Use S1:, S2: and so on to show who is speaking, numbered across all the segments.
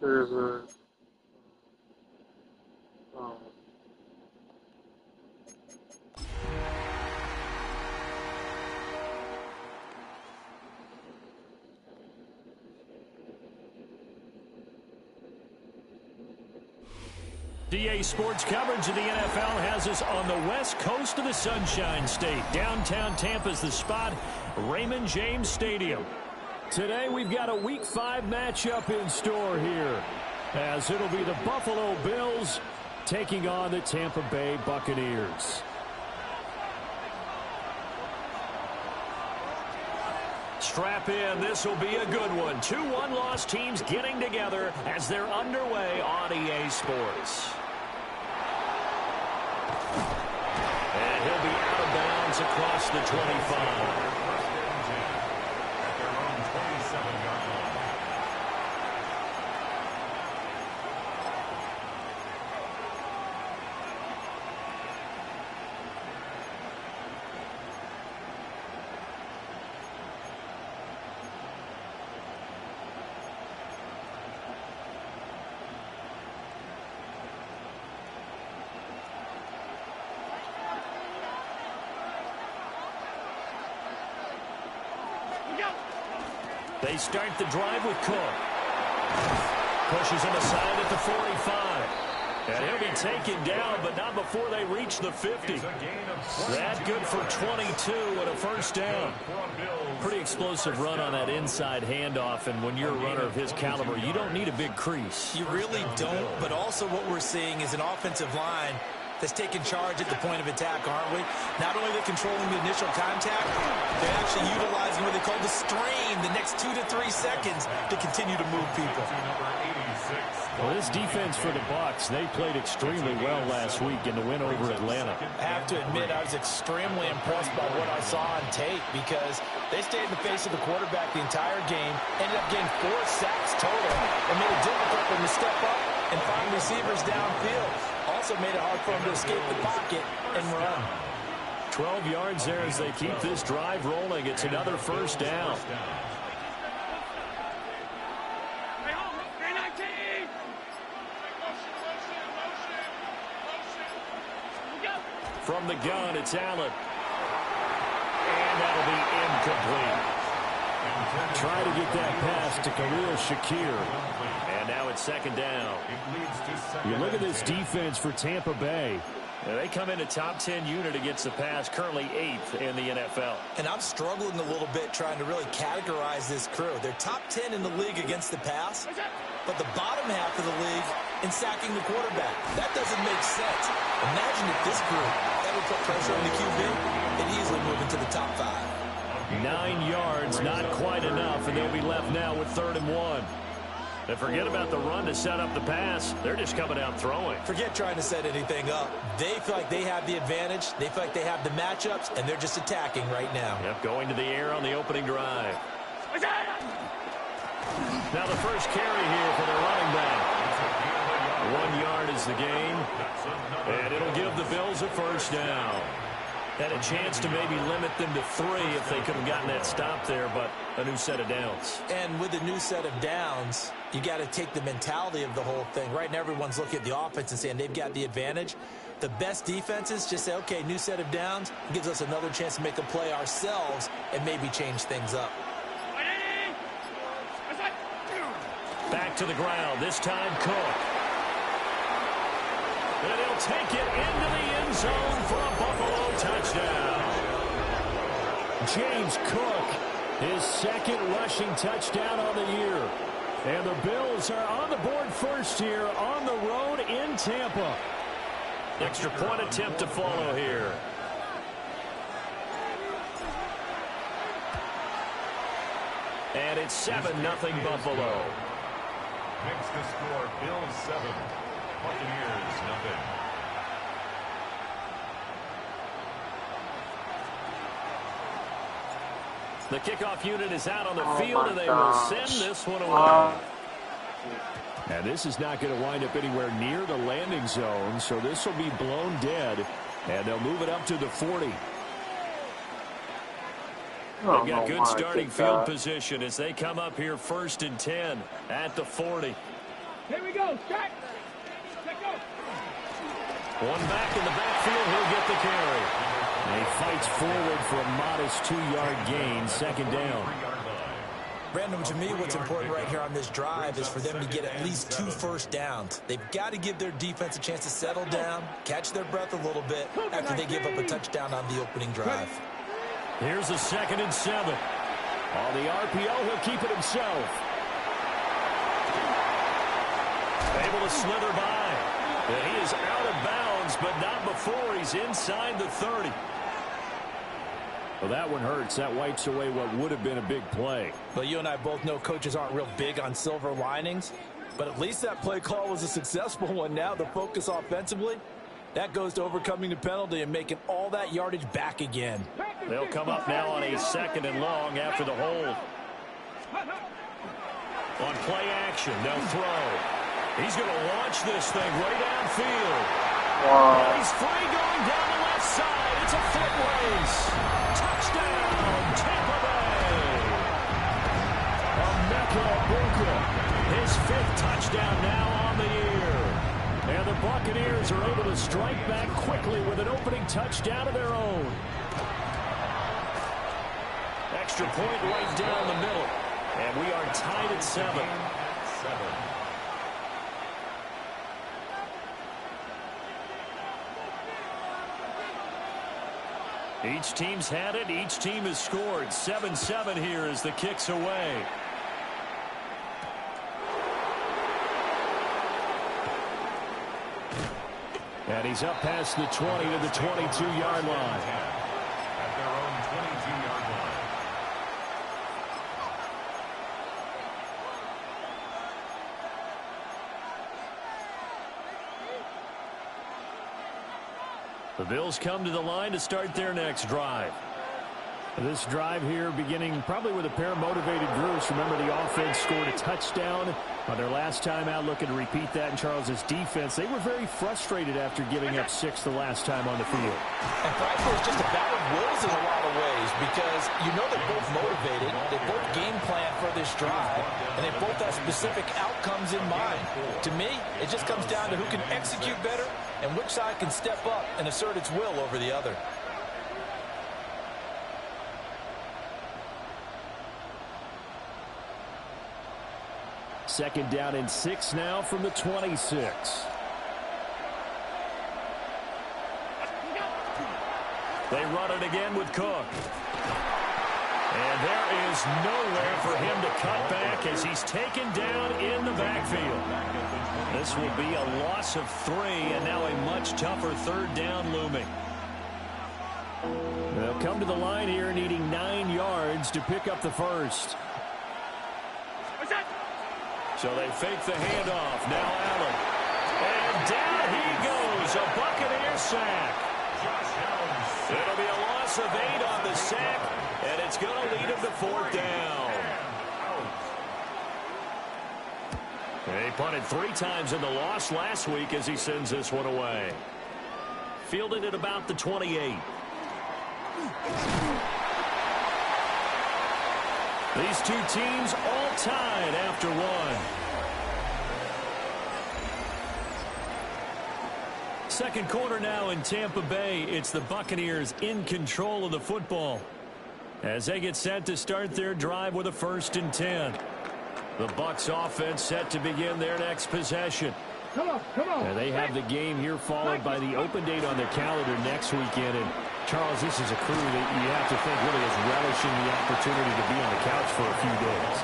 S1: Server.
S2: DA Sports coverage of the NFL has us on the west coast of the Sunshine State. Downtown Tampa's the spot, Raymond James Stadium. Today we've got a Week 5 matchup in store here, as it'll be the Buffalo Bills taking on the Tampa Bay Buccaneers. Strap in, this will be a good one. 2 one-loss teams getting together as they're underway on EA Sports. And he'll be out of bounds across the 25. They start the drive with Cook. Pushes him aside at the 45. And he'll be taken down, but not before they reach the 50. That good for 22 and a first down. Pretty explosive run on that inside handoff, and when you're a runner of his caliber, you don't need a big crease.
S3: You really don't, but also what we're seeing is an offensive line that's taking charge at the point of attack, aren't we? Not only are they controlling the initial contact, they're actually utilizing what they call the strain, the next 2 to 3 seconds to continue to move people.
S2: Well, this defense for the Bucs, they played extremely well last week in the win over Atlanta.
S3: I have to admit, I was extremely impressed by what I saw on tape because they stayed in the face of the quarterback the entire game, ended up getting 4 sacks total, and made it difficult for them to step up and find receivers downfield. Also made it hard for them to escape the pocket and run.
S2: 12 yards there as they keep this drive rolling. It's another first down. From the gun, it's Allen. And that'll be incomplete. Try to get that pass to Khalil Shakir. And now it's second down. You look at this defense for Tampa Bay. Now they come in a top 10 unit against the pass, currently 8th in the NFL.
S3: And I'm struggling a little bit trying to really categorize this crew. They're top 10 in the league against the pass, but the bottom half of the league in sacking the quarterback. That doesn't make sense. Imagine if this group ever put pressure on the QB, they'd easily move into the top 5.
S2: 9 yards, not quite enough, and they'll be left now with 3rd and 1. And forget about the run to set up the pass. They're just coming out throwing.
S3: Forget trying to set anything up. They feel like they have the advantage. They feel like they have the matchups, and they're just attacking right now.
S2: Yep, going to the air on the opening drive. Now the first carry here for the running back. 1 yard is the gain, and it'll give the Bills a first down. Had a chance to maybe limit them to 3 if they could have gotten that stop there, but a new set of downs.
S3: And with a new set of downs, you got to take the mentality of the whole thing. Right now, everyone's looking at the offense and saying they've got the advantage. The best defenses just say, okay, new set of downs, gives us another chance to make a play ourselves and maybe change things up.
S2: Back to the ground, this time Cook. And he'll take it into the end zone for a Buffalo touchdown. James Cook, his 2nd rushing touchdown on the year. And the Bills are on the board first here on the road in Tampa. Extra point attempt to follow here. And it's 7-0 Buffalo.
S1: Makes the score Bills 7, Buccaneers 0.
S2: The kickoff unit is out on the field, and they will send this one away. And this is not going to wind up anywhere near the landing zone, so this will be blown dead, and they'll move it up to the 40. They've got good starting field position as they come up here 1st and 10 at the 40.
S4: Here we go. Check. Go.
S2: One back in the backfield. He'll get the carry. And he fights forward for a modest 2-yard gain, 2nd down.
S3: Brandon, to me, what's important right here on this drive is for them to get at least 2 first downs. They've got to give their defense a chance to settle down, catch their breath a little bit after they give up a touchdown on the opening drive.
S2: Here's a 2nd and 7. On the RPO, he'll keep it himself. Able to slither by. And he is out of bounds, but not before he's inside the 30. Well, that one hurts. That wipes away what would have been a big play.
S3: Well, you and I both know coaches aren't real big on silver linings, but at least that play call was a successful one. Now the focus offensively, that goes to overcoming the penalty and making all that yardage back again.
S2: They'll come up now on a 2nd and long after the hold. On play action, they'll throw. He's going to launch this thing right downfield. And he's free going down the left side. It's a foot race. Touchdown, Tampa Bay. Emeka Egbuka, his 5th touchdown now on the year. And the Buccaneers are able to strike back quickly with an opening touchdown of their own. Extra point right down the middle. And we are tied at 7. Each team's had it. Each team has scored. 7-7 here as the kick's away. And he's up past the 20 to the 22-yard line.
S1: At their own 22-yard line.
S2: The Bills come to the line to start their next drive. This drive here beginning probably with a pair of motivated groups. Remember, the offense scored a touchdown on their last time out, looking to repeat that in Charles's defense. They were very frustrated after giving up 6 the last time on the field.
S3: And frankly, it's just a battle of wills in a lot of ways because you know they're both motivated, they both game plan for this drive, and they both have specific outcomes in mind. To me, it just comes down to who can execute better and which side can step up and assert its will over the other.
S2: Second down and 6 now from the 26. They run it again with Cook. And there is nowhere for him to cut back as he's taken down in the backfield. This will be a loss of 3 and now a much tougher 3rd down looming. They'll come to the line here needing 9 yards to pick up the first. So they fake the handoff. Now Allen. And down he goes. A Buccaneer sack. It'll be a loss of 8 on the sack, and it's going to lead him to 4th down. He punted 3 times in the loss last week as he sends this one away. Fielded at about the 28. These two teams all tied after 1. Second quarter now in Tampa Bay. It's the Buccaneers in control of the football as they get set to start their drive with a 1st and 10. The Bucs offense set to begin their next possession.
S4: Come on.
S2: And they have the game here followed by the open date on their calendar next weekend. And Charles, this is a crew that you have to think really is relishing the opportunity to be on the couch for a few days.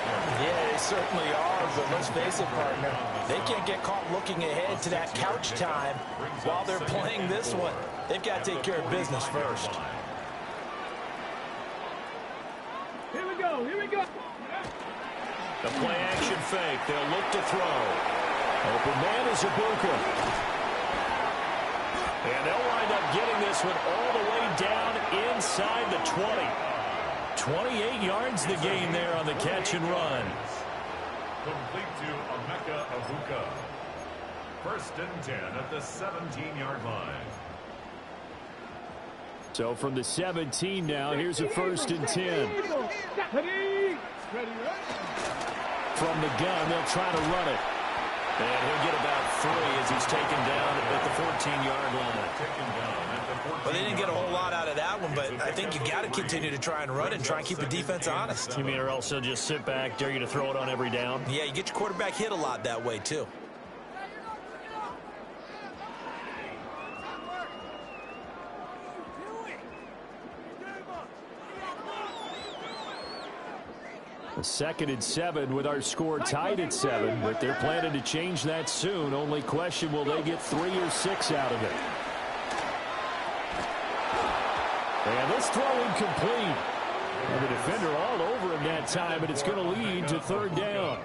S3: Yeah, they certainly are, but let's face it, partner. They can't get caught looking ahead to that couch time while they're playing this one. They've got to take care of business first.
S4: Here we go. Here we go.
S2: The play action fake. They'll look to throw. Open man is Ibuka. And they'll wind up getting this one all the way down inside the 20. 28 yards the gain there on the catch and run.
S1: Complete to Emeka Ibuka. First and 10 at the 17-yard line.
S2: So from the 17 now, here's a first and 10. From the gun, they'll try to run it. And he'll get about 3 as he's taken down at the 14-yard line.
S3: Well, they didn't get a whole lot out of that one, but I think you got to continue to try and run it and try and keep the defense honest.
S2: You mean or else they'll just sit back, dare you to throw it on every down?
S3: Yeah, you get your quarterback hit a lot that way, too.
S2: A 2nd and 7 with our score tied at 7, but they're planning to change that soon. Only question, will they get 3 or 6 out of it? And this throw incomplete. And the defender all over him that time, but it's going to lead to 3rd down.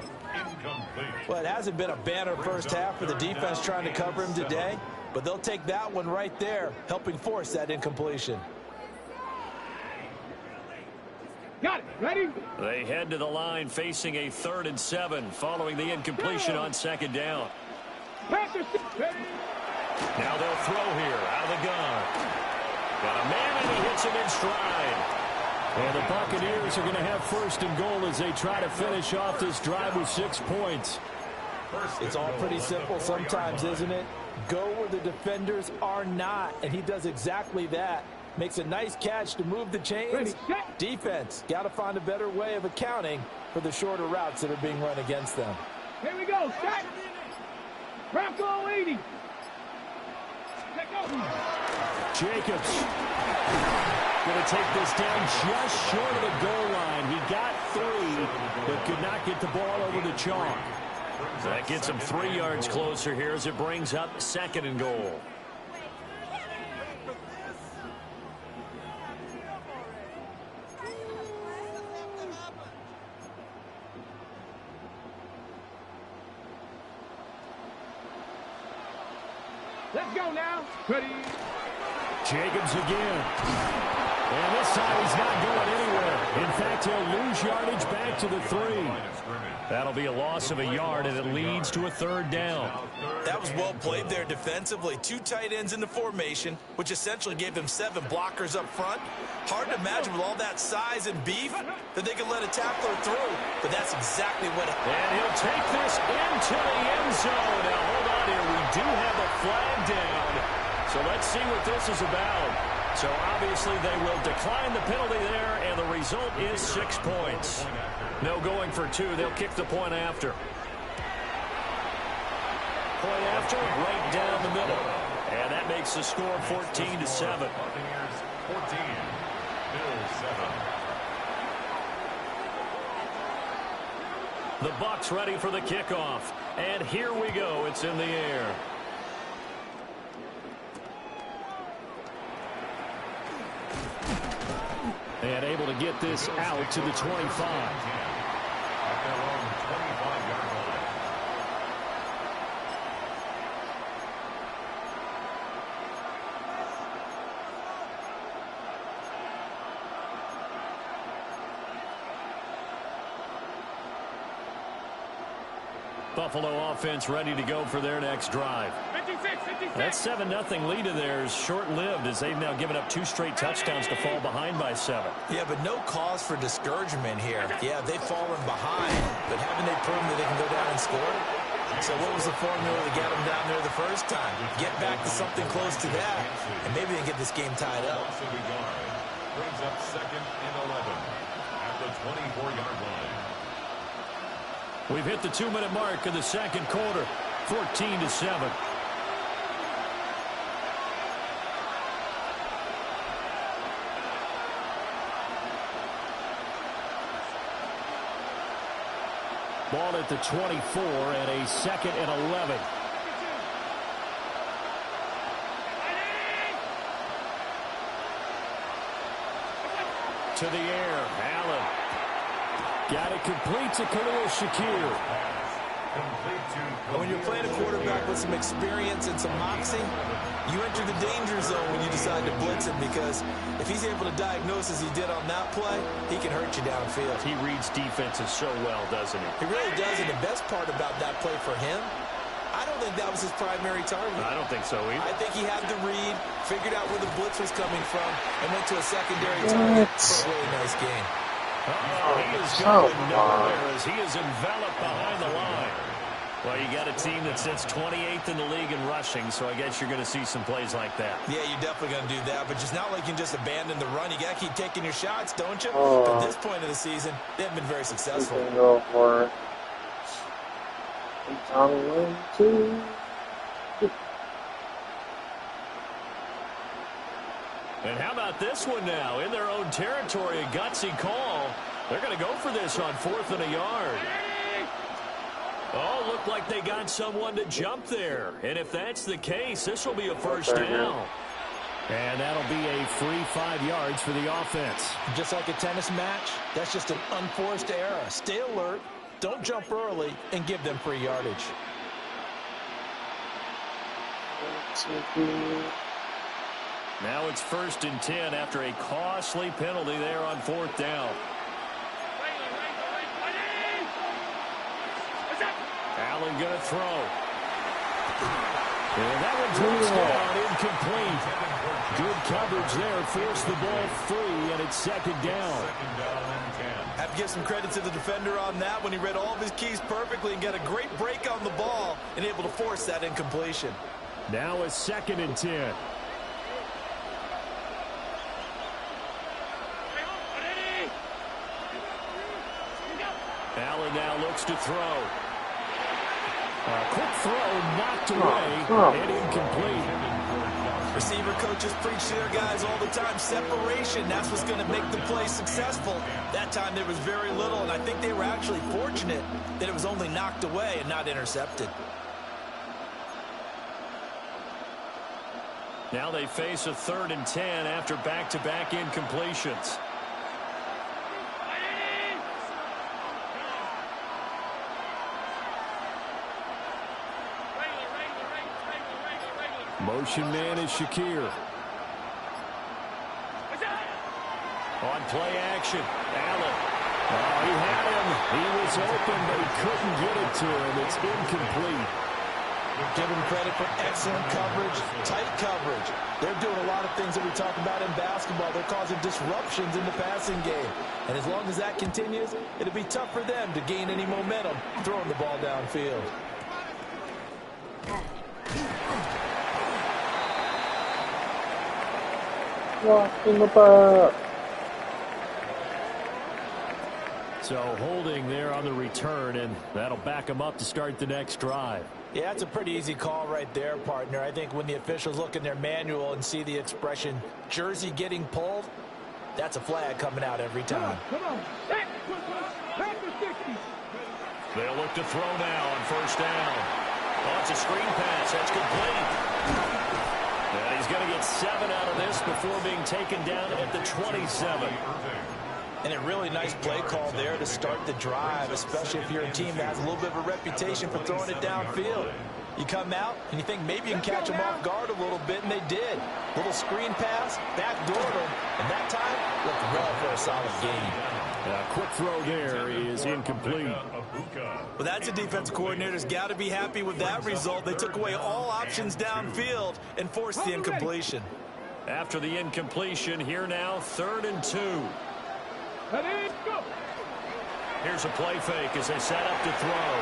S3: Well, it hasn't been a banner first half for the defense trying to cover him today, but they'll take that one right there, helping force that incompletion.
S4: Got it. Ready?
S2: They head to the line facing a 3rd and 7 following the incompletion on 2nd down.
S4: Panthers. Ready?
S2: Now they'll throw here out of the gun. Got a man and he hits him in stride. And the Buccaneers are going to have 1st and goal as they try to finish off this drive with 6 points.
S3: It's all pretty simple sometimes, isn't it? Go where the defenders are not, and he does exactly that. Makes a nice catch to move the chains. Defense, got to find a better way of accounting for the shorter routes that are being run against them.
S4: Here we go. Set. Bronco 80. Let go.
S2: Jacobs going to take this down just short of the goal line. He got 3, but could not get the ball over the chalk. That gets him 3 yards closer here as it brings up 2nd and goal.
S4: Let's go now. Ready?
S2: Jacobs again. And this time he's not going anywhere. In fact, he'll lose yardage back to the 3. That'll be a loss of a yard, and it leads to a 3rd down.
S3: That was well played there defensively. 2 tight ends in the formation, which essentially gave them 7 blockers up front. Hard to imagine with all that size and beef that they could let a tackler through, but that's exactly what happened.
S2: And he'll take this into the end zone. Now, hold on here. We do have a flag down. So let's see what this is about. So obviously they will decline the penalty there, and the result is 6 points. No going for 2. They'll kick the point after. Point after, right down the middle. And that makes the score 14-7.
S1: Buccaneers 14, Bills 7.
S2: The Bucs ready for the kickoff. And here we go. It's in the air. And able to get this out to the 25.
S1: At their own 25-yard line.
S2: Buffalo offense ready to go for their next drive.
S4: 56.
S2: That 7-0 lead of theirs short-lived as they've now given up 2 straight touchdowns to fall behind by 7.
S3: Yeah, but no cause for discouragement here. Yeah, they've fallen behind, but haven't they proven that they can go down and score? So what was the formula to get them down there the first time? Get back to something close to that, and maybe they can get this game tied up.
S1: Brings up 2nd and 11 at the 24-yard line.
S2: We've hit the 2-minute mark of the 2nd quarter, 14-7. Ball at the 24 and a 2nd and 11. To the air, Allen. Got it complete to Khalil Shakir.
S3: And when you're playing a quarterback with some experience and some moxie, you enter the danger zone when you decide to blitz him, because if he's able to diagnose as he did on that play, he can hurt you downfield.
S2: He reads defenses so well, doesn't he?
S3: He really does, and the best part about that play for him, I don't think that was his primary target.
S2: I don't think so either.
S3: I think he had the read, figured out where the blitz was coming from, and went to a secondary target for a really nice game.
S2: He is going nowhere as he is enveloped behind the line. Well, you got a team that sits 28th in the league in rushing, so I guess you're going to see some plays like that.
S3: Yeah, you're definitely going to do that, but it's not like you can just abandon the run. You got to keep taking your shots, don't you? But at this point of the season, they haven't been very successful.
S5: Go for it.
S2: And how about this one now? In their own territory, a gutsy call. They're going to go for this on 4th and a yard. Oh, looked like they got someone to jump there. And if that's the case, this will be a first down. And that'll be a free 5 yards for the offense.
S3: Just like a tennis match, that's just an unforced error. Stay alert, don't jump early, and give them free yardage.
S2: Now it's 1st and 10 after a costly penalty there on 4th down. Allen going to throw. And that one drops down, incomplete. Good coverage there, forced the ball free, and it's 2nd down.
S3: Have to give some credit to the defender on that when he read all of his keys perfectly and got a great break on the ball and able to force that incompletion.
S2: Now a 2nd and 10. Allen now looks to throw. A quick throw knocked away and incomplete.
S3: Receiver coaches preach to their guys all the time. Separation, that's what's going to make the play successful. That time there was very little, and I think they were actually fortunate that it was only knocked away and not intercepted.
S2: Now they face a 3rd and 10 after back-to-back incompletions. Motion man is Shakir. On play action, Allen. Oh, he had him. He was open, but he couldn't get it to him. It's incomplete.
S3: Give him credit for excellent coverage, tight coverage. They're doing a lot of things that we talk about in basketball. They're causing disruptions in the passing game. And as long as that continues, it'll be tough for them to gain any momentum throwing the ball downfield.
S5: Walking about.
S2: So holding there on the return, and that'll back them up to start the next drive.
S3: Yeah, that's a pretty easy call right there, partner. I think when the officials look in their manual and see the expression jersey getting pulled, that's a flag coming out every time.
S4: Come on. Back to 60.
S2: They'll look to throw now on 1st down. Oh, it's a screen pass. That's complete. And he's going to get 7 out of this before being taken down at the 27.
S3: And a really nice play call there to start the drive, especially if you're a team that has a little bit of a reputation for throwing it downfield. You come out and you think maybe you can catch them off guard a little bit, and they did. Little screen pass, backdoor them, and that time looked well for a solid gain.
S2: A quick throw there is incomplete.
S3: Well, that's a defense coordinator's got to be happy with that result. They took away all options downfield and forced the incompletion.
S2: After the incompletion, here now, 3rd and 2. Here's a play fake as they set up to throw.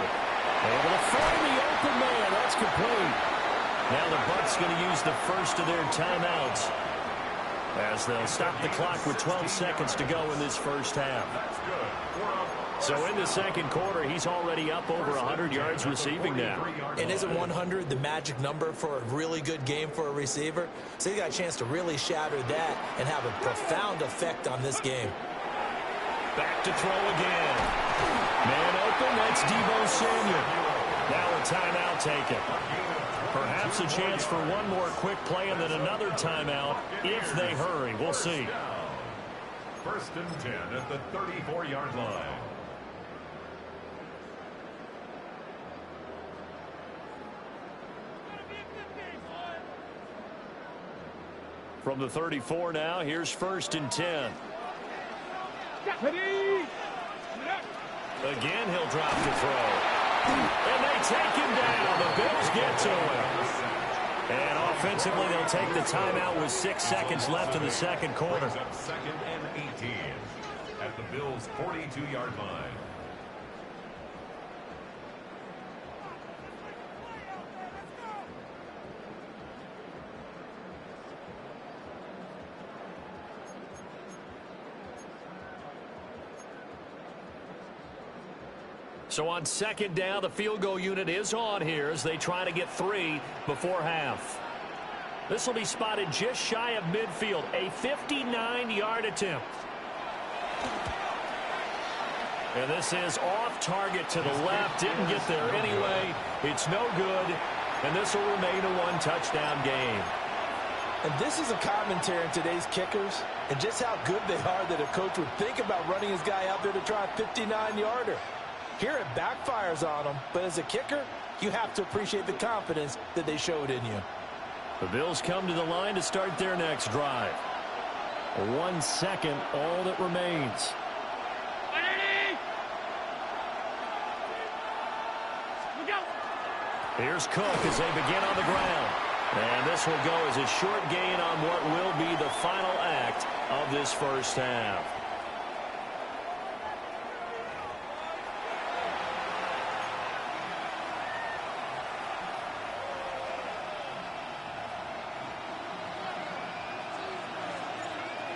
S2: Able to find the open man. That's complete. Now the Bucs going to use the first of their timeouts as they'll stop the clock with 12 seconds to go in this first half. So in the 2nd quarter, he's already up over 100 yards receiving now.
S3: And isn't 100 the magic number for a really good game for a receiver? So you got a chance to really shatter that and have a profound effect on this game.
S2: Back to throw again. Man open, that's Deebo Samuel. Now a timeout taken. Perhaps a chance for one more quick play and then another timeout if they hurry. We'll see.
S1: 1st and 10 at the 34-yard line.
S2: From the 34 now, here's 1st and 10. Again, he'll drop to throw. And they take him down. The Bills get to him. And offensively, they'll take the timeout with 6 seconds left in the second quarter.
S1: 2nd and 18 at the Bills' 42-yard line.
S2: So on 2nd down, the field goal unit is on here as they try to get 3 before half. This will be spotted just shy of midfield, a 59-yard attempt. And this is off target to the left. Didn't get there anyway. It's no good. And this will remain a 1-touchdown game.
S3: And this is a commentary on today's kickers and just how good they are that a coach would think about running his guy out there to try a 59-yarder. Here it backfires on them, but as a kicker, you have to appreciate the confidence that they showed in you.
S2: The Bills come to the line to start their next drive. 1 second, all that remains. Here's Cook as they begin on the ground. And this will go as a short gain on what will be the final act of this first half.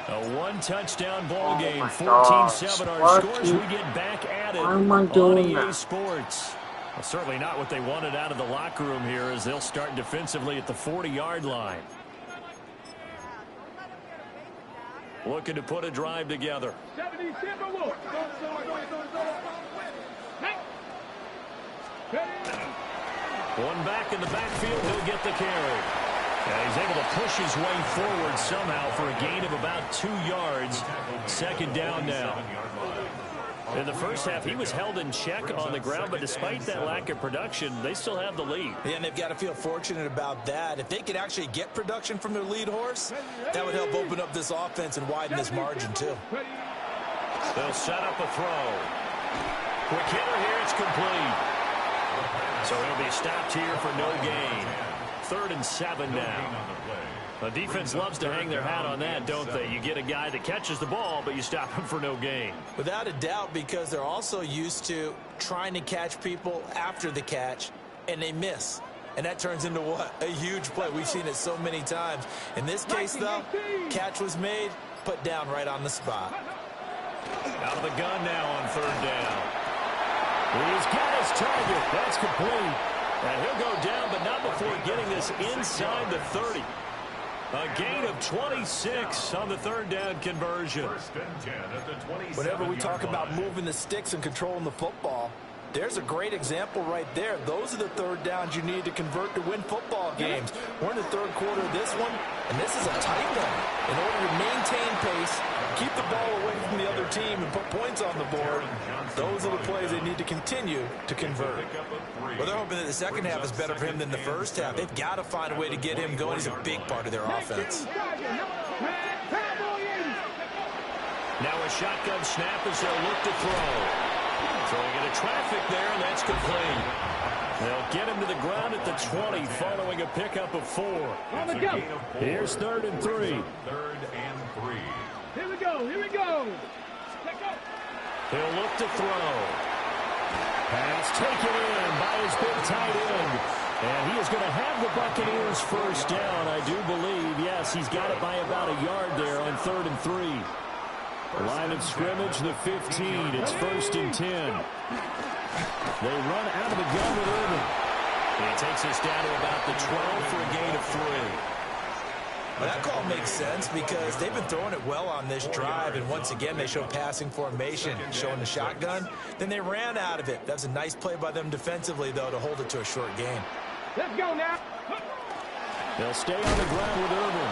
S2: A 1-touchdown ball game, 14-7 our scores. We get back at it on EA Sports. Well, certainly not what they wanted out of the locker room here as they'll start defensively at the 40-yard line. Looking to put a drive together. One back in the backfield, he'll get the carry. And he's able to push his way forward somehow for a gain of about 2 yards. 2nd down now. In the first half, he was held in check on the ground, but despite that lack of production, they still have the lead.
S3: Yeah, and they've got to feel fortunate about that. If they could actually get production from their lead horse, that would help open up this offense and widen this margin, too.
S2: They'll set up a throw. Quick hitter here, it's complete. So he'll be stopped here for no gain. 3rd and 7 now. The defense loves to hang their hat on that, don't they? You get a guy that catches the ball, but you stop him for no gain.
S3: Without a doubt, because they're also used to trying to catch people after the catch, and they miss. And that turns into what? A huge play. We've seen it so many times. In this case, though, catch was made, put down right on the spot.
S2: Out of the gun now on 3rd down. He's got his target. That's complete. And he'll go down, but not before getting this inside the 30. A gain of 26 on the 3rd down conversion.
S3: Whenever we talk about moving the sticks and controlling the football, there's a great example right there. Those are the 3rd downs you need to convert to win football games. We're in the 3rd quarter of this one, and this is a tight one. In order to maintain pace, keep the ball away from the other team, and put points on the board, those are the plays they need to continue to convert.
S6: Well, they're hoping that the second half is better for him than the first half. They've got to find a way to get him going. He's a big part of their offense.
S2: Now a shotgun snap as they'll look to throw. Throwing into traffic there, and that's complete. They'll get him to the ground at the 20 following a pickup of 4.
S4: On the go.
S2: Here's 3rd and 3.
S1: 3rd and 3.
S4: Here we go. Here we go.
S2: He'll look to throw. Pass taken in by his big tight end. And he is going to have the Buccaneers first down, I do believe. Yes, he's got it by about a yard there on 3rd and 3. Line of scrimmage, the 15. It's 1st and 10. They run out of the gun with Irvin. He takes us down to about the 12 for a gain of 3.
S3: Well, that call makes sense because they've been throwing it well on this drive, and once again they show passing formation, showing the shotgun. Then they ran out of it. That was a nice play by them defensively, though, to hold it to a short gain.
S4: Let's go now.
S2: They'll stay on the ground with Irvin.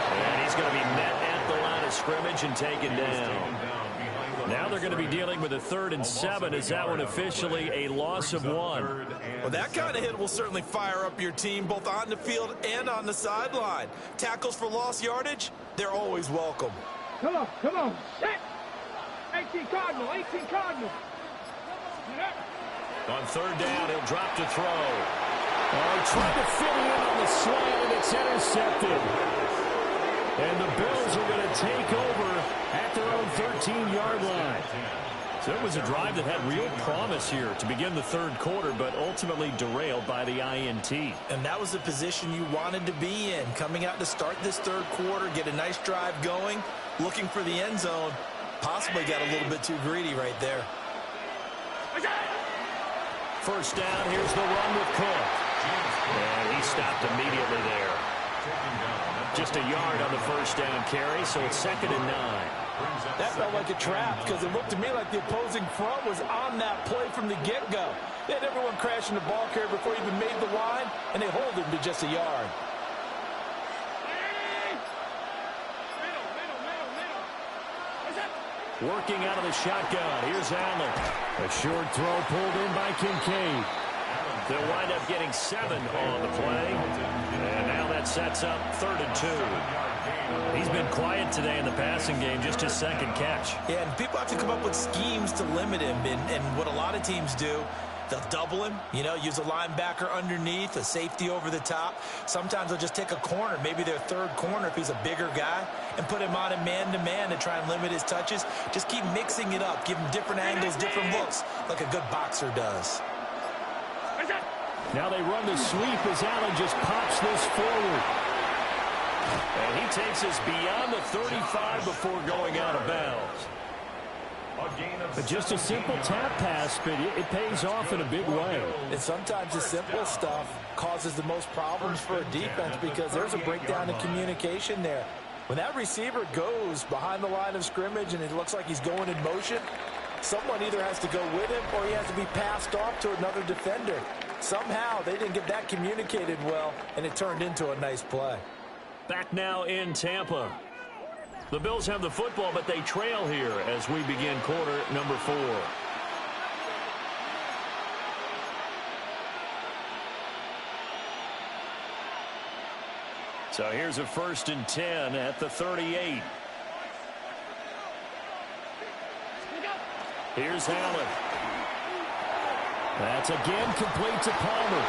S2: And he's going to be met at the line of scrimmage and taken down. Now they're going to be dealing with a 3rd and 7. Is that one officially a loss of 1?
S3: Well, that kind of hit will certainly fire up your team both on the field and on the sideline. Tackles for lost yardage, they're always welcome.
S4: Come on, come on. Set. 18 Cardinal, 18 Cardinal.
S2: On 3rd down, he'll drop to throw. Oh, trying to fit it in on the slant, and it's intercepted. And the Bills are going to take over at their own 13-yard line. So it was a drive that had real promise here to begin the 3rd quarter, but ultimately derailed by the INT.
S3: And that was the position you wanted to be in. Coming out to start this 3rd quarter, get a nice drive going, looking for the end zone. Possibly got a little bit too greedy right there.
S2: 1st down, here's the run with Cook. And he stopped immediately there. Just a yard on the 1st down carry, so it's 2nd and 9.
S3: That felt like a trap because it looked to me like the opposing front was on that play from the get-go. They had everyone crashing the ball carrier before he even made the line, and they hold him to just a yard.
S2: Working out of the shotgun. Here's Allen. A short throw pulled in by Kincaid. They'll wind up getting 7 on the play. And now that sets up 3rd and 2. He's been quiet today in the passing game, just his 2nd catch.
S3: Yeah, and people have to come up with schemes to limit him. And what a lot of teams do, they'll double him, use a linebacker underneath, a safety over the top. Sometimes they'll just take a corner, maybe their 3rd corner if he's a bigger guy, and put him on a man-to-man to try and limit his touches. Just keep mixing it up, give him different angles, different looks, like a good boxer does.
S2: Now they run the sweep as Allen just pops this forward. And he takes us beyond the 35 before going out of bounds. But just a simple tap pass, but it pays off in a big way.
S3: And sometimes the simple stuff causes the most problems for a defense because there's a breakdown in communication there. When that receiver goes behind the line of scrimmage and it looks like he's going in motion, someone either has to go with him or he has to be passed off to another defender. Somehow they didn't get that communicated well, and it turned into a nice play.
S2: Back now in Tampa. The Bills have the football, but they trail here as we begin quarter number 4. So here's a 1st and 10 at the 38. Here's Allen. That's again complete to Palmer.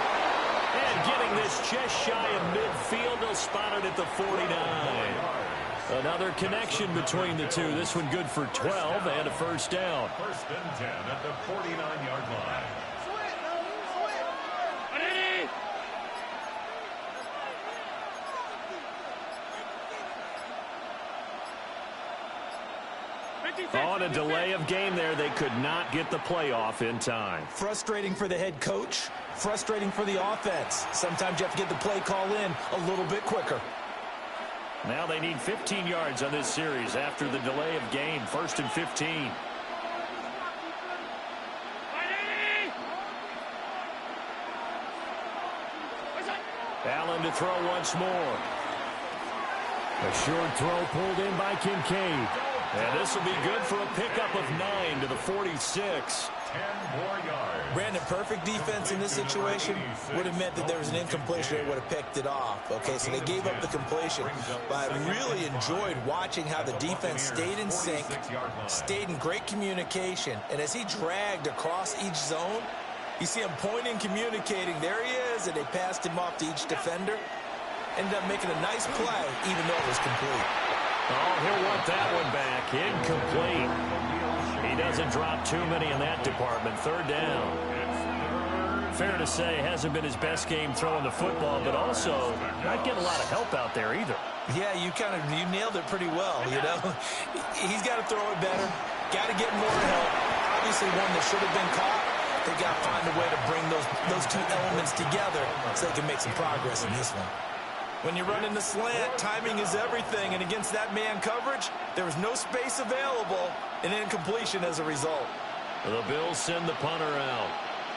S2: And getting this just shy of midfield, they'll spot it at the 49. Another connection between the two. This one good for 12 and a 1st down.
S1: 1st and 10 at the 49-yard line.
S2: On a delay of game there, they could not get the playoff in time.
S3: Frustrating for the head coach, frustrating for the offense. Sometimes you have to get the play call in a little bit quicker.
S2: Now they need 15 yards on this series after the delay of game. 1st and 15. Allen to throw once more. A short throw pulled in by Kincaid. And this will be good for a pickup of 9 to the 46.
S1: 10 more yards.
S3: Brandon, perfect defense in this situation would have meant that there was an incompletion. They would have picked it off. Okay, so they gave up the completion. But I really enjoyed watching how the defense stayed in sync, stayed in great communication. And as he dragged across each zone, you see him pointing, communicating. There he is, and they passed him off to each defender. Ended up making a nice play, even though it was complete.
S2: Oh, he'll want that one back. Incomplete. He doesn't drop too many in that department. 3rd down. Fair to say, hasn't been his best game throwing the football, but also not getting a lot of help out there either.
S3: Yeah, you nailed it pretty well, He's got to throw it better. Got to get more help. Obviously one that should have been caught. They got to find a way to bring those two elements together so they can make some progress in this one. When you run in the slant, timing is everything, and against that man coverage, there was no space available, and incompletion as a result.
S2: The Bills send the punter out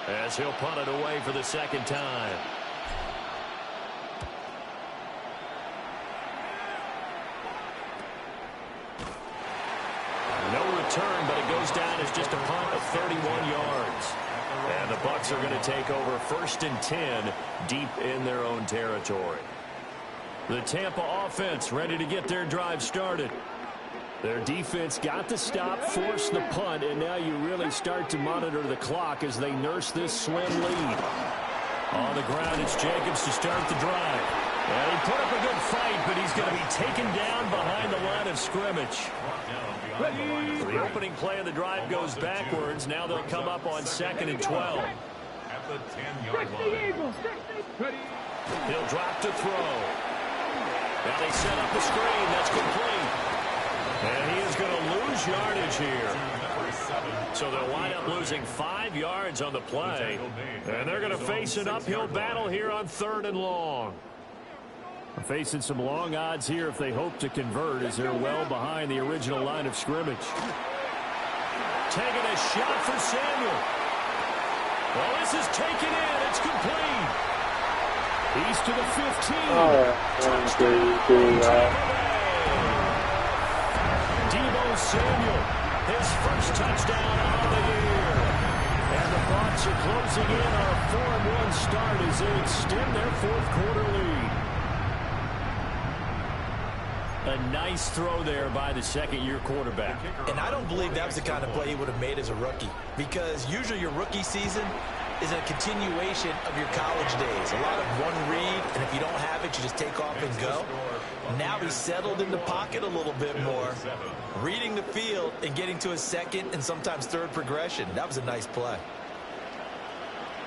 S2: as he'll punt it away for the 2nd time. No return, but it goes goes down as just a punt of 31 yards. And the Bucs are going to take over 1st and 10 deep in their own territory. The Tampa offense ready to get their drive started. Their defense got the stop, forced the punt, and now you really start to monitor the clock as they nurse this slim lead. On the ground, it's Jacobs to start the drive. And he put up a good fight, but he's going to be taken down behind the line of scrimmage. The opening play of the drive goes backwards. Now they'll come up on 2nd and 12.
S1: At the 10-yard line.
S2: He'll drop to throw. Now they set up the screen. That's complete. And he is going to lose yardage here. So they'll wind up losing 5 yards on the play. And they're going to face an uphill battle here on 3rd and long. Facing some long odds here if they hope to convert as they're well behind the original line of scrimmage. Taking a shot for Samuel. Well, this is taken in. It's complete. He's to the 15. Deebo Samuel, his first touchdown on the year. And the Bucs are closing in on a 4-1 start as they extend their 4th quarter lead. A nice throw there by the second-year quarterback.
S3: And I don't believe that was the kind of play he would have made as a rookie, because usually your rookie season is a continuation of your college days. A lot of one read, and if you don't have it, you just take off and go. Now he's settled in the pocket a little bit more, reading the field and getting to his 2nd and sometimes 3rd progression. That was a nice play.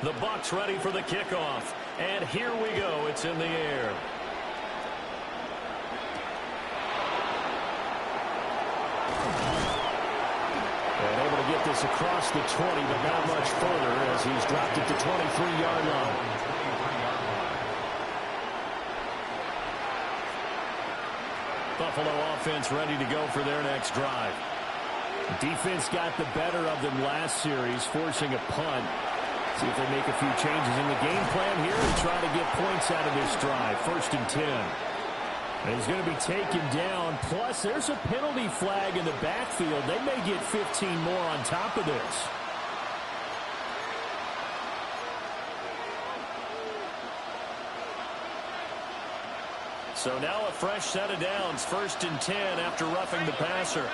S2: The Bucs ready for the kickoff. And here we go. It's in the air. And able to get this across the 20, but not much further as he's dropped it to 23-yard line. Buffalo offense ready to go for their next drive. Defense got the better of them last series, forcing a punt. See if they make a few changes in the game plan here and try to get points out of this drive. 1st and 10. And he's going to be taken down. Plus, there's a penalty flag in the backfield. They may get 15 more on top of this. So now a fresh set of downs. 1st and 10 after roughing the passer.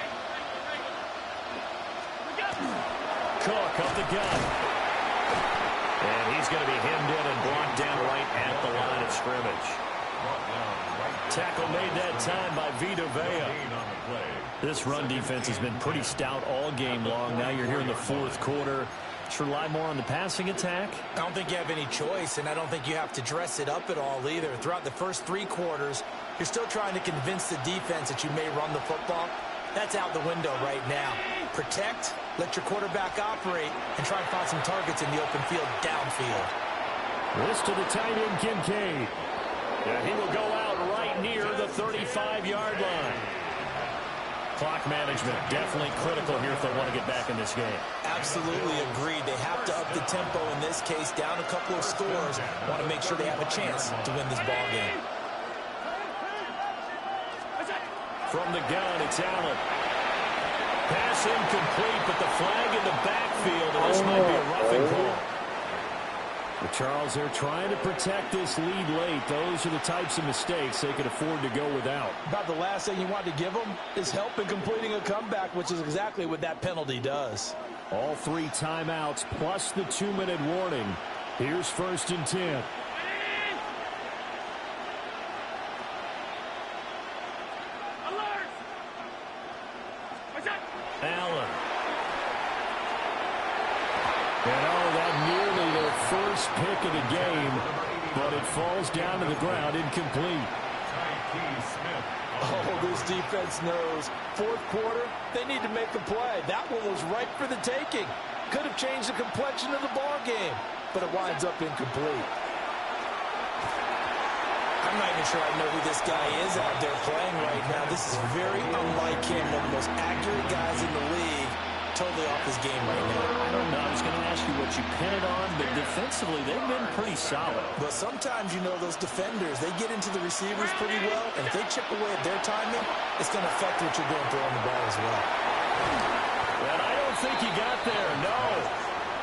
S2: Cook up the gun. And he's going to be hemmed in and brought down right at the line of scrimmage. Tackle made that time by Vita Vea. This run defense has been pretty stout all game long. Now you're here in the 4th quarter. Should rely more on the passing attack?
S3: I don't think you have any choice, and I don't think you have to dress it up at all either. Throughout the first 3 quarters, you're still trying to convince the defense that you may run the football. That's out the window right now. Protect, let your quarterback operate, and try and find some targets in the open field downfield.
S2: This to the tight end, Kincaid. And he will go out right near the 35-yard line. Clock management definitely critical here if they want to get back in this game.
S3: Absolutely agreed. They have to up the tempo in this case, down a couple of scores. Want to make sure they have a chance to win this ball game.
S2: From the gun, it's Allen. Pass incomplete, but the flag in the backfield, and this might be a roughing call. Charles, they're trying to protect this lead late. Those are the types of mistakes they could afford to go without.
S3: About the last thing you want to give them is help in completing a comeback, which is exactly what that penalty does.
S2: All 3 timeouts plus the 2-minute warning. Here's 1st and 10. Allen. And that nearly their first pick of the game, but it falls down to the ground incomplete.
S3: Oh, this defense knows. 4th quarter, they need to make a play. That one was ripe for the taking. Could have changed the complexion of the ball game, but it winds up incomplete. I'm not even sure I know who this guy is out there playing right now. This is very unlike him, one of the most accurate guys in the league. Totally off his game right now.
S2: I don't know. I was going to ask you what you pin it on, but defensively, they've been pretty solid.
S3: But sometimes, you know, those defenders, they get into the receivers pretty well, and if they chip away at their timing, it's going to affect what you're doing throwing the ball as well.
S2: And I don't think you got there? No.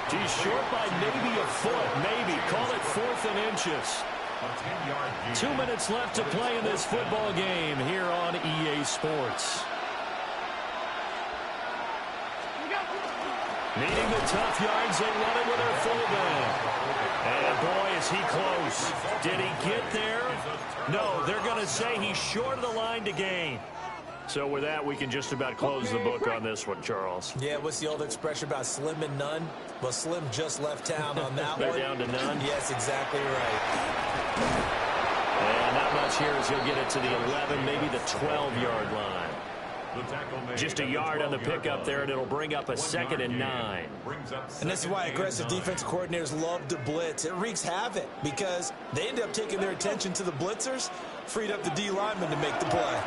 S2: He's short by maybe a foot. Maybe. Call it 4th and inches. 2 minutes left to play in this football game here on EA Sports. Needing the tough yards, they run it with their fullback. And boy, is he close. Did he get there? No, they're going to say he's short of the line to gain. So with that, we can just about close the book on this one, Charles.
S3: Yeah, what's the old expression about slim and none? Well, Slim just left town on that one.
S2: They're down to none?
S3: Yes, exactly right.
S2: And not much here as he'll get it to the 11, maybe the 12-yard line. Just a yard on the pickup there, and it'll bring up a 2nd and 9.
S3: And this is why aggressive defensive coordinators love to blitz. It wreaks havoc because they end up taking their attention to the blitzers, freed up the D lineman to make the play.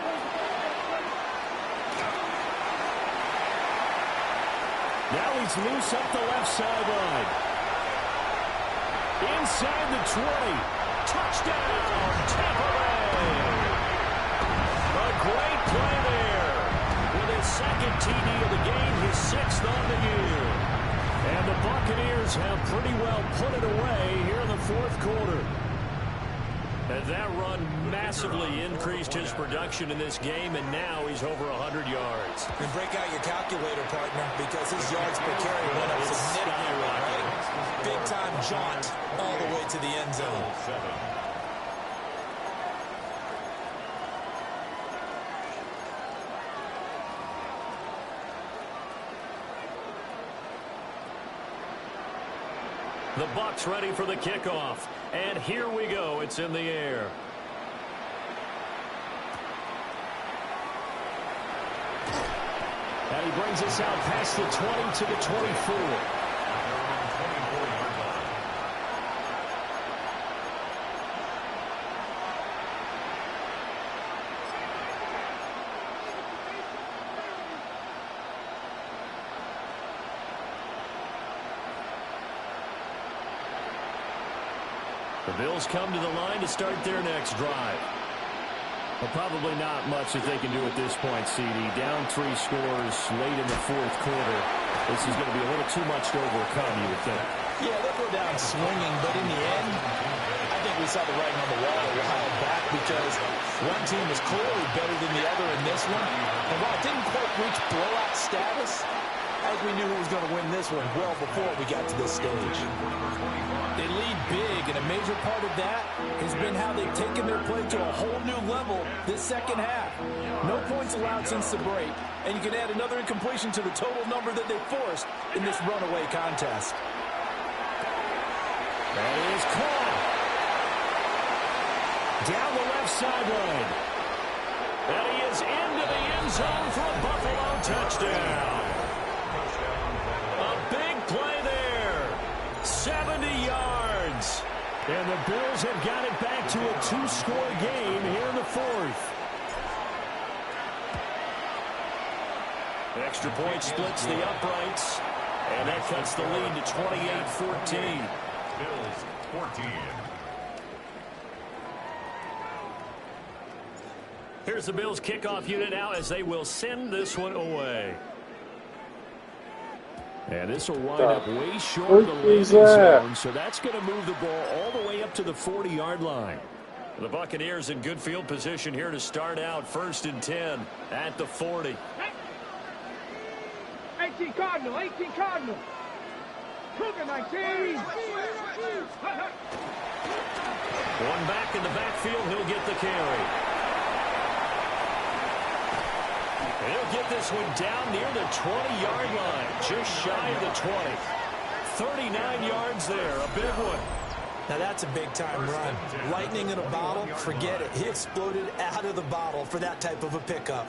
S2: Now he's loose up the left sideline. Inside the 20. Touchdown, Tampa Bay. A great play there. With his 2nd TD of the game, his 6th on the year. And the Buccaneers have pretty well put it away here in the 4th quarter. And that run massively increased his production in this game, and now he's over 100 yards.
S3: And break out your calculator, partner, because his yards per carry went up significantly, right? Big-time jaunt all the way to the end zone.
S2: The Bucs ready for the kickoff. And here we go. It's in the air. And he brings us out past the 20 to the 24. The Bills come to the line to start their next drive. Well, probably not much that they can do at this point, CD. Down 3 scores late in the 4th quarter. This is going to be a little too much to overcome, you would think.
S3: Yeah, they'll go down swinging, but in the end, I think we saw the writing on the wall a while back because one team was clearly better than the other in this one. And while it didn't quite reach blowout status, I think we knew who was going to win this one well before we got to this stage. They lead big, and a major part of that has been how they've taken their play to a whole new level this 2nd half. No points allowed since the break, and you can add another incompletion to the total number that they forced in this runaway contest.
S2: That is caught. Down the left sideline. And he is into the end zone for a Buffalo touchdown. A big play there. 70 yards. And the Bills have got it back to a 2-score game here in the 4th. Extra point splits the uprights. And that cuts the lead to 28-14.
S1: Bills 14.
S2: Here's the Bills kickoff unit now as they will send this one away. And this will wind up way short of the landing zone, so that's going to move the ball all the way up to the 40-yard line. The Buccaneers in good field position here to start out 1st and 10 at the 40.
S4: 18 Cardinal, 18 Cardinal. Cougar 19.
S2: One back in the backfield, he'll get the carry. He'll get this one down near the 20-yard line, just shy of the 20. 39 yards there, a big one.
S3: Now that's a big-time run. Lightning in a bottle, forget it. He exploded out of the bottle for that type of a pickup.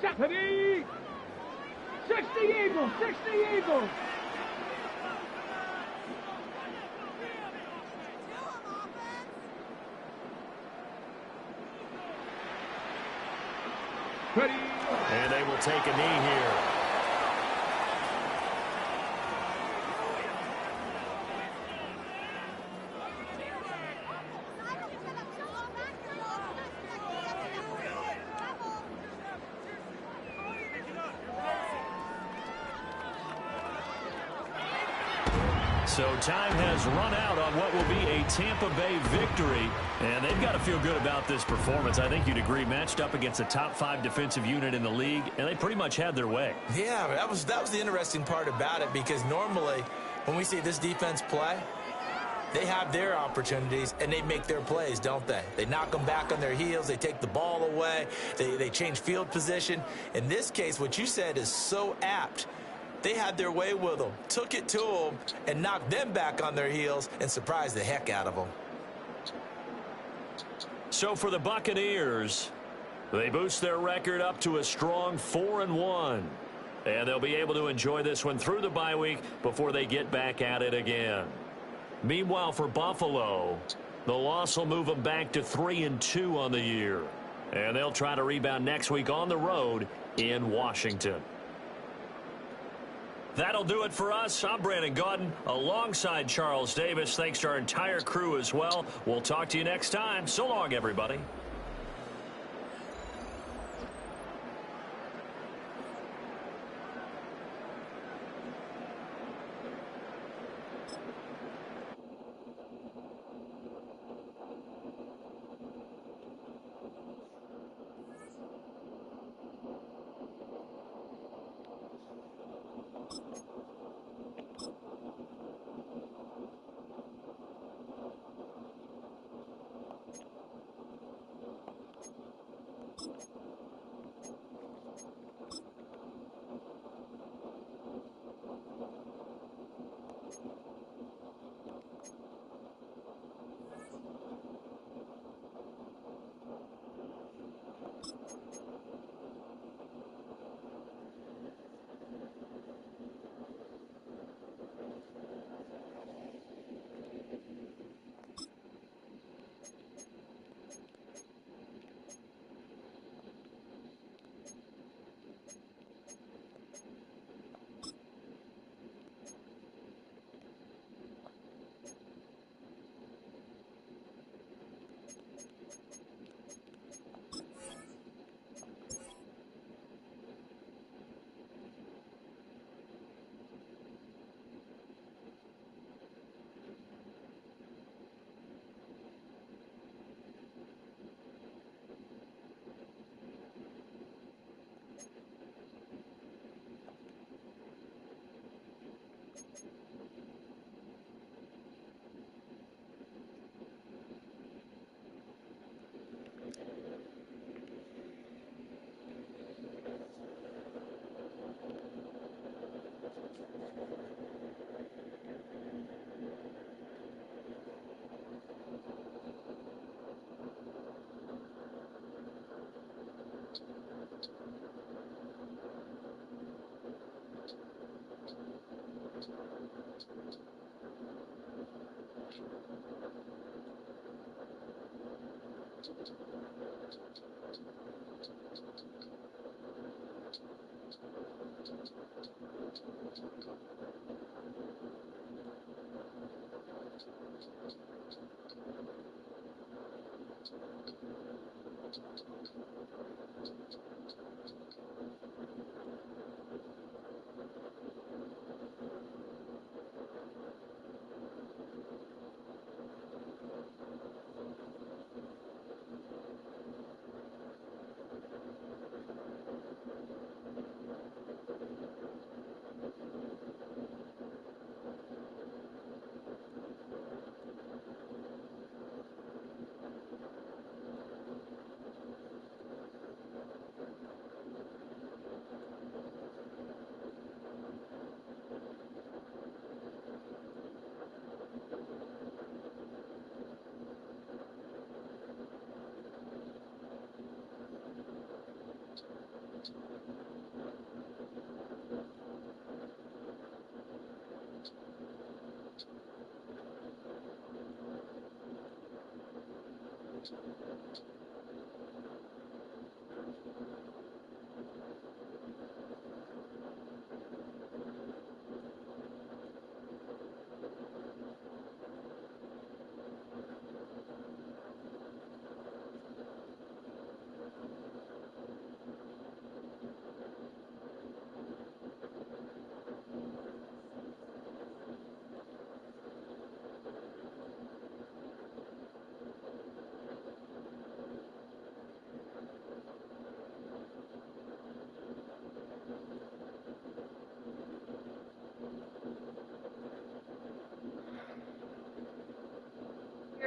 S4: Stephanie! 60 Eagles, 60 Eagles. Ready.
S2: And they will take a knee here. So time has run out on what will be a Tampa Bay victory, and they've got to feel good about this performance. I think you'd agree, matched up against a top-5 defensive unit in the league, and they pretty much had their way.
S3: Yeah, that was the interesting part about it, because normally when we see this defense play, they have their opportunities, and they make their plays, don't they? They knock them back on their heels. They take the ball away. They change field position. In this case, what you said is so apt. They had their way with them, took it to them, and knocked them back on their heels and surprised the heck out of them.
S2: So for the Buccaneers, they boost their record up to a strong 4-1. And they'll be able to enjoy this one through the bye week before they get back at it again. Meanwhile, for Buffalo, the loss will move them back to 3-2 on the year. And they'll try to rebound next week on the road in Washington. That'll do it for us. I'm Brandon Gaudin alongside Charles Davis. Thanks to our entire crew as well. We'll talk to you next time. So long, everybody.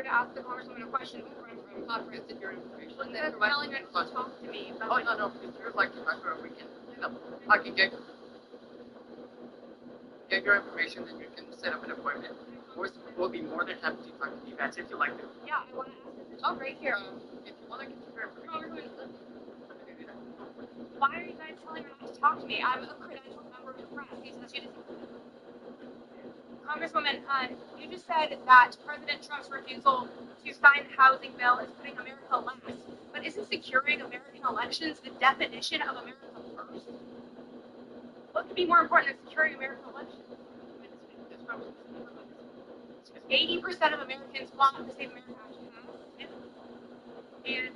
S7: here to ask the Congresswoman a question. I'm not interested in your information. Well, you're telling her to talk to me. Oh, no. If you'd like to talk to her, we can, I can get your information, then you can set up an appointment. We'll be more than happy to talk to you guys if you like to. Yeah, I want to ask this. Oh, right here. If you want to get your information. Why are you guys telling her not to talk to me? I'm a credentialed member of the press. You said she doesn't. Congresswoman, you just said that President Trump's refusal to sign the housing bill is putting America last. But isn't securing American elections the definition of America first? What could be more important than securing American elections? 80% of Americans want the Save America Act passed, and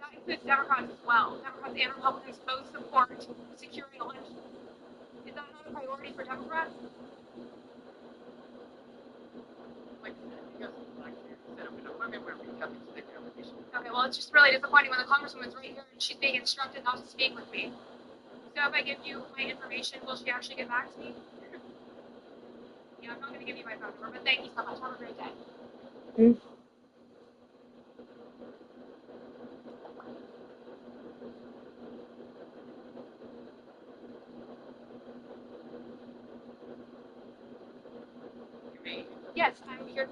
S7: that includes Democrats as well. Democrats and Republicans both support securing elections. Is that not a priority for Democrats? Okay, well, it's just really disappointing when the Congresswoman's right here and she's being instructed not to speak with me. So if I give you my information, will she actually get back to me? Yeah, I'm not going to give you my phone number, but thank you so much. Have a great day.
S5: Hmm.
S7: Yes, I'm here.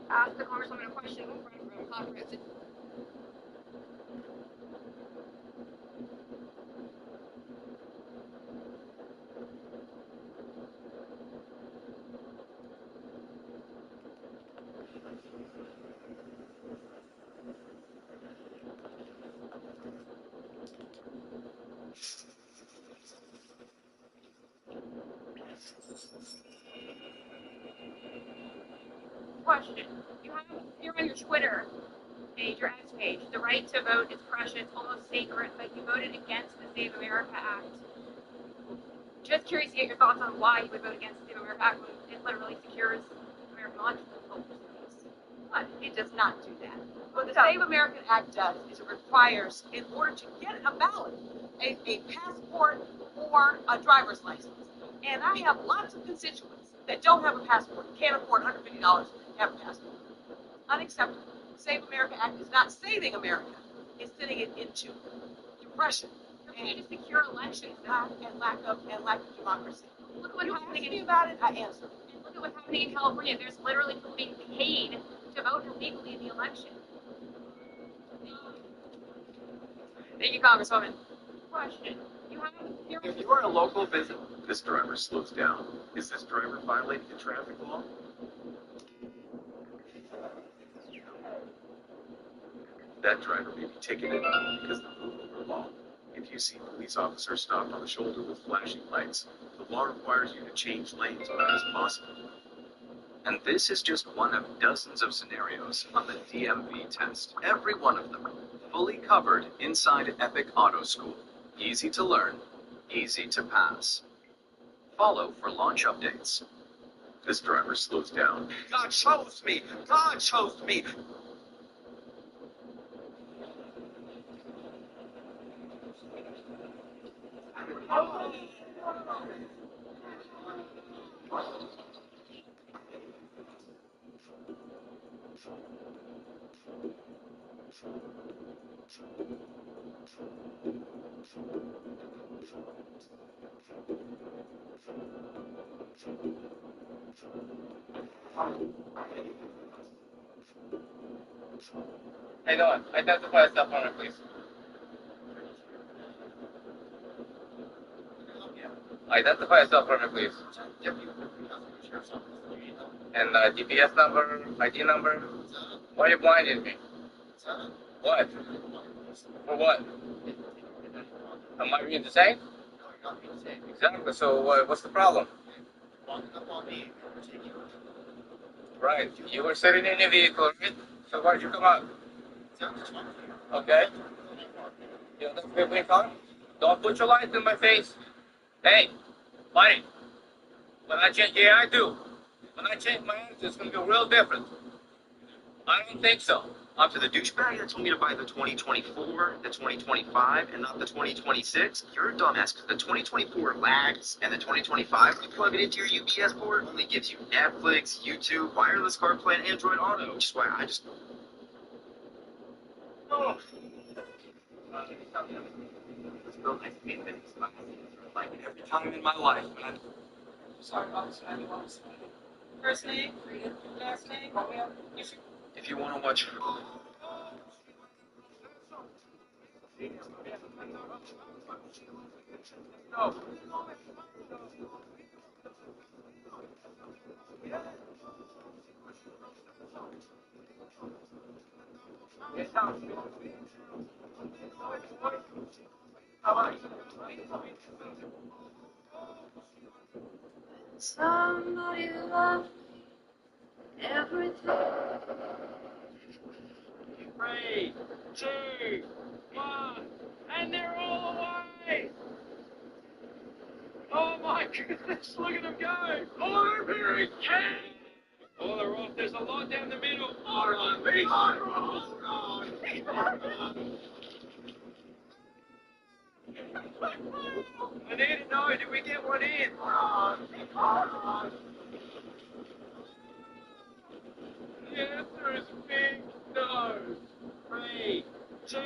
S7: Ask the Congresswoman a question from Congress. Question. You're on your Twitter page, your X page. The right to vote is precious, almost sacred, but you voted against the Save America Act. Just curious to get your thoughts on why you would vote against the Save America Act when it literally secures American elections.
S8: But it does not do that. What the Save American Act does is it requires, in order to get a ballot, a passport or a driver's license. And I have lots of constituents that don't have a passport, can't afford $150 to have a passport. Unacceptable. The Save America Act is not saving America. It's sending it into depression.
S7: And to secure elections
S8: and lack of democracy.
S7: Look at what's happening
S8: me about it, I answer.
S7: And look at what's happening in California. There's literally people being paid to vote illegally in the election. Thank you, Congresswoman. Question.
S9: If you are a local visit, this driver slows down. Is this driver violating the traffic law? That driver may be ticketed because of the rule over law. If you see police officers stopped on the shoulder with flashing lights, the law requires you to change lanes when that is possible.
S10: And this is just one of dozens of scenarios on the DMV test. Every one of them fully covered inside Epic Auto School. Easy to learn, easy to pass. Follow for launch updates.
S9: This driver slows down.
S11: God chose me. God chose me.
S12: Hey, Noah, identify yourself for me, please. Identify yourself for me, please. And DPS number, ID number. Why are you blinding me? What? For what? Am I being detained? Exactly. So what's the problem? Right. You were sitting in your vehicle, right? So why'd you come out? Okay. You know, that's people car. Don't put your lights in my face. Hey, buddy. When I change, yeah, I do. When I change my attitude, it's gonna be real different. I don't think so.
S9: Up to the douchebag that told me to buy the 2024, the 2025, and not the 2026. You're a dumbass, because the 2024 lags, and the 2025, when you plug it into your UPS port, only gives you Netflix, YouTube, wireless CarPlay, and Android Auto, which is why I just... Oh. It's real nice to meet you. Like every time in my life. When I'm sorry about this.
S8: First name? Last name?
S9: If you want to watch... No.
S13: Somebody love everything.
S4: 3, 2, 1, and they're all away! Oh my goodness, look at them go! Oh, here it came! Oh, they're off. There's a lot down the middle. Hold on, me! Hold on! I need to know, did we get one in? Hold on! The answer is big no. 3, 2.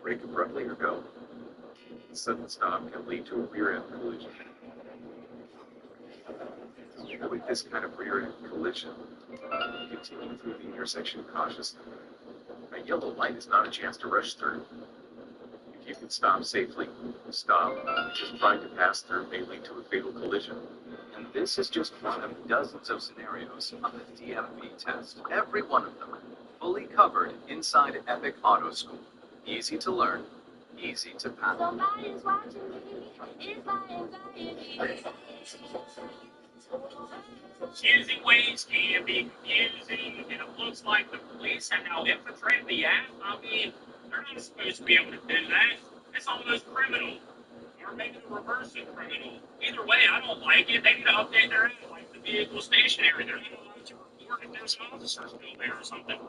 S9: Brake abruptly or go. Sudden stop can lead to a rear-end collision. Avoid this kind of rear-end collision. Continue through the intersection cautiously. A yellow light is not a chance to rush through. If you can stop safely, stop. Just trying to pass through may lead to a fatal collision.
S10: And this is just one of dozens of scenarios on the DMV test. Every one of them fully covered inside Epic Auto School. Easy to learn, easy to pass.
S13: Somebody's watching me. It's my anxiety.
S14: Choosing ways can be confusing, and it looks like the police have now infiltrated the app. I mean, they're not supposed to be able to do that. It's almost criminal. Or maybe the reverse of criminal. Either way, I don't like it. They need to update their app, like the vehicle stationary. They're not allowed to report if there's an officer still there or something.